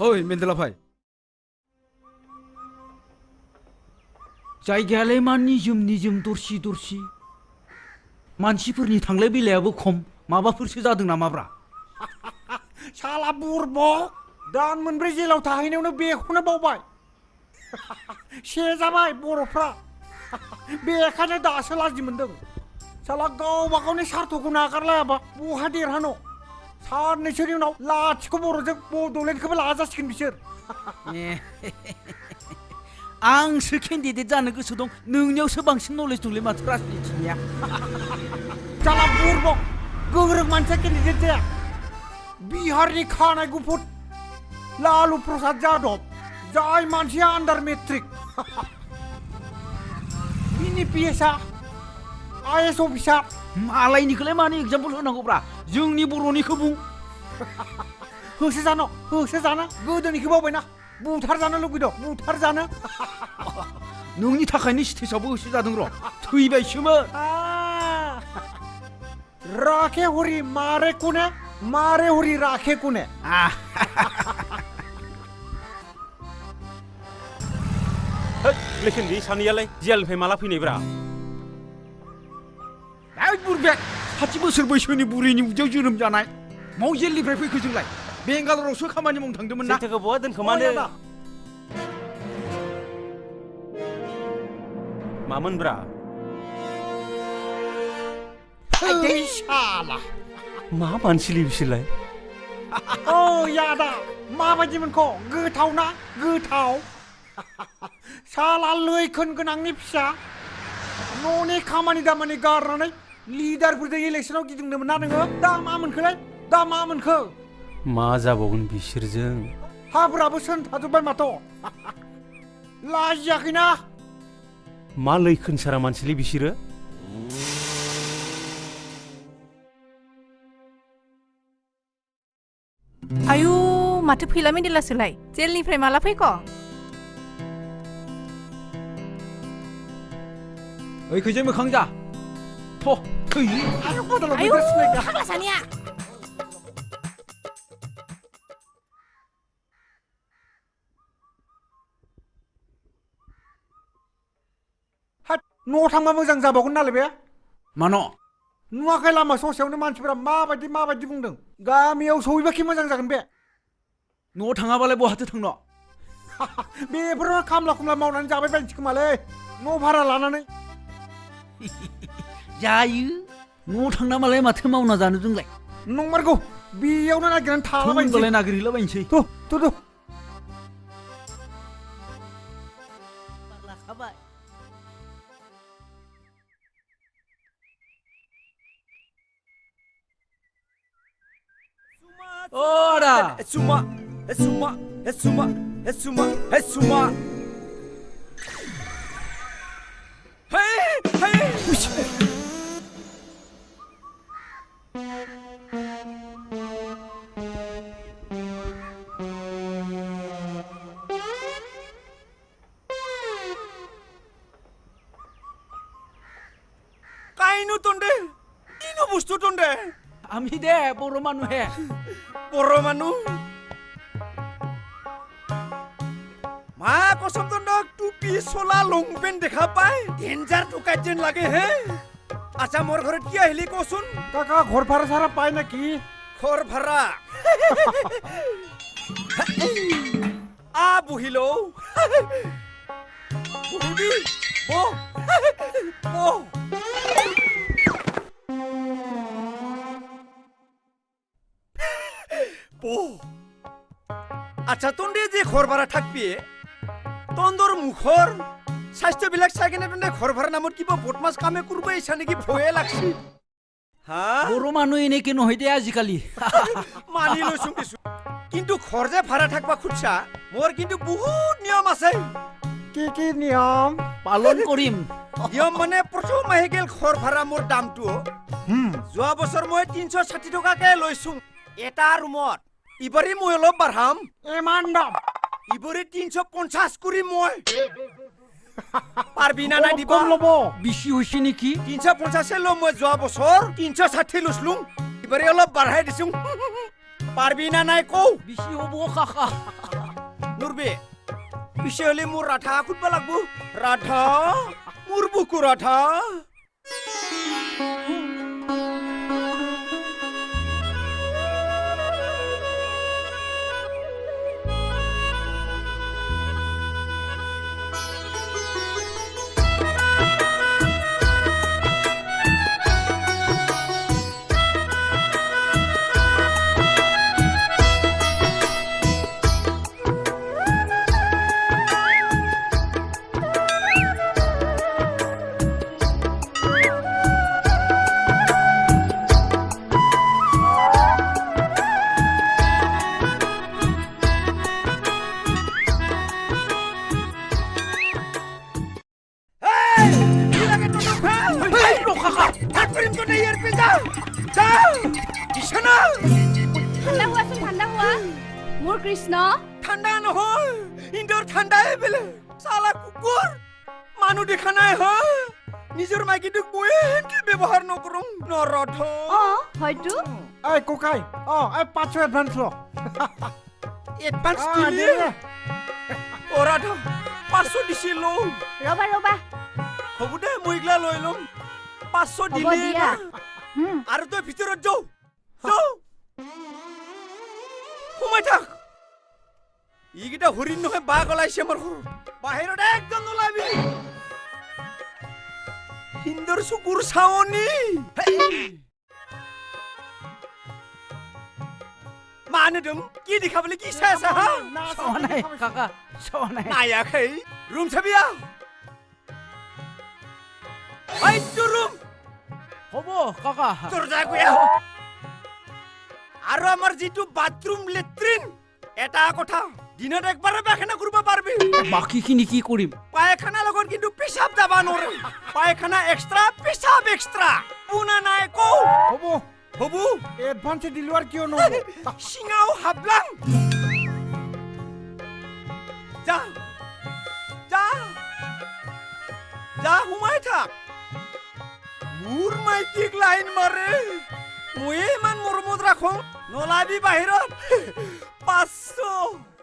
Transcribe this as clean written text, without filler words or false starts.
ओइ मेन्देला भाई जायगायालाय मा निजोम निजोम दरसि मानसिफोरनि थांलाय फैलायाबो खम माबाफोरसो जादों नामाब्रा साला बुरबक दान मोनब्रै जेलाव थाहैनायावनो बेखौनो बावबाय जाबाय बर'फ्रा बेखायनो दासो लाजि मोनदों साला गावबा गावनि सार्थखौ नागारलायाबा बहा देरहानो साननैसोनि उनाव लाथिख' बर'जों बड'लेण्डखौबो लाजासिगोन बिसोर आंसो केन्डिडेट जानो गोसो दं नोंनियावसो बांसिन नलेज दंलै माथो राजनितिनिया साला बुरबक गोरों मानसिया केन्डिडेट जाया बिहारनि खानाय गुफुर लालु प्रसाद जाधव जाय मानसिया आन्डार मेट्रिक बिनि पिएसआ आइएस अफिसार मालायनिखौलाय मानो एग्जाम्पल होनांगौब्रा जोंनि बर'निखौ बुं होसो जानो गोदोनिखौ बावबायना बुथार जानो लुगैदों बुथार जानो नोंनि थाखायनो स्टेजआवबो होसो जादों र' थैबायसोमोन राखे हरि मारे हरि राखे कुने लेकिन बे सानैयालाय जेलनिफ्राय माला फैनायब्रा बुरबेक 60 बोसोर बैसोनि बुरिनि उदैयाव जोनोम जानाय माव जेलनिफ्राय फैखो जोंलाय बेंगालरावसो खामानि मावनो थांदोंमोन ना जेथोखौ बहा दोनखोमानो मामोनब्रा साला मा मानसिलै बिसोरलाय ओ यादा माबायदिमोनख' गोथाव ना गोथाव साला लैखोन गोनांनि फिसा न'नि खामानि दामानि गारनानै लिडारफोरजों इलेक्सनाव गिदिंदोंमोन ना नोङो दा मा मोनखो मा जाबावगोन बिसोरजों हाफोराबो सोन थाजोब्बाय माथो लाजियाखैना मा लैखोन सारा मानसिलै बिसोरो आयु माथो फैला मेन्देलासोलाय जेलनिफ्राय माला फैख' ओइखैजाय मोखां जा थ' थै आयु फाग्ला सानैया न'आव थांबा मोजां जाबावगोन नालाय बे मानो नुवाखै लामा ससेयावनो मानसिफोरा माबायदि बुंदों गामियाव सहैबाखि मोजां जागोन बे न'आव थाङाबालाय बहाथो थांनो बेफोरो खामला मावनानै जाबाय बायनोसै खोमालै न' भारा लानानै जायो न'आव थांना मालाय माथो मावना जानो जोंलाय नंमारगौ बेयावनो नागिरनानै थालाबायनोसै नागिरहैलाबायनोसै थ' Ora! Suma. Hey! Kainu tonde, ino bustu tonde. আমি দে বড় মানুহে বড় মানুহ মা কসম তন্দক টুপি চোলা লংপেন্ট দেখা পাই ডেঞ্জাৰ টুকাই যেন লাগে হে আচ্ছা মোৰ ঘৰত কি আহিলি কচোন কাকা ঘৰ ভাড়া সাৰা পাই নাকি ঘৰ ভাড়া আ বহিলো বহিবি আচ্ছা তন্দে যে ঘর ভাড়া থাকবি তন্দর মুখর স্বাস্থ্য বিলাক চাইকেনে তন্দে ঘর ভাড়া নামত কিবা বদমাস কামে করবে ইচ্ছা নাকি ভয়ে লাগছি বড় মানুহ এনেকে নহয় দে আজিকালি মানি লৈছো কিছু কিন্তু ঘর যে ভাড়া থাকবা খুঁজছা মোর কিন্তু বহুত নিয়ম আছে কি নিয়ম পালন কৰিম নিয়ম মানে প্ৰথম আহি গেল ঘৰ ভাড়া মোৰ দামটো যোৱা বছৰ মই 360 টকাকে লৈছো এটা ৰুমত ইবাৰে মই অলপ বাঢ়াম ইমান দাম ইবাৰে 350 কৰি মই পারবি না না দিব কম লব বেশি হইছে নেকি 350 লম মই যোৱা বছৰ 360 লছলুম ইবাৰে অলপ বাঢ়াই দিছুম পারবি না নাই কও বেশি হব কাকা নুরবে পিছে হলে মোর রাধা খুঁজবা লাগবো রাধা মোর বুকু রাধা ঠাণ্ডা হোৱাচোন ঠাণ্ডা হোৱা মোৰ কৃষ্ণ ঠান্ডা নহয় ইন্দোর ঠান্ডাই বেলে সালা কুকুর মানু দেখা নাই হয় নিজের মাইকিটোক মই কি ব্যবহার নকরম নরথ হয়তো এই কোকাই এই 500 এডভান্স ল এডভান্স দে দিলি দে। ওরাধ 500 দিছিল ৰবা ৰবা হবু দে মইগলা লৈ লম 500 হ'ব দিলি দিয়া আৰু তই ভিতৰত যাও যাও সোমাই থাক ইগিটা হৰিণ নহয় বাঘ ওলাইছে আমাৰ ঘৰ বাহিৰত একদম নোলাবি হিন্দৰ চকুৰ চাৱনি মানুদম কি দেখাবলে কি চাই আছা হা চাৱা নাই কাকা চাৱা নাই নায়াখै ৰুম চাবিয়া এইটো ৰুম হ'ব কাকা তোৰ যা গয়া আৰু আমাৰ যিটো বাথৰুম লেট্ৰিন এটা কথা দিনত একবাৰে পায়খানা কৰিব পাৰবি বাকীখিনি কি কৰিম পায়খানা লগত কিন্তু পেশাব যাবা নৰে পায়খানা এক্সট্ৰা পেশাব এক্সট্ৰা পুনা নাই কও হ'ব হবু এডভান্স দিলো আৰ কিয় নহব সিঙাও হাবলাং যা যা যা হুমাই থাক মোৰ মাইকিক লাইন মাৰে মই ইমান মৰমত ৰাখো নলাবি বাহিৰত 500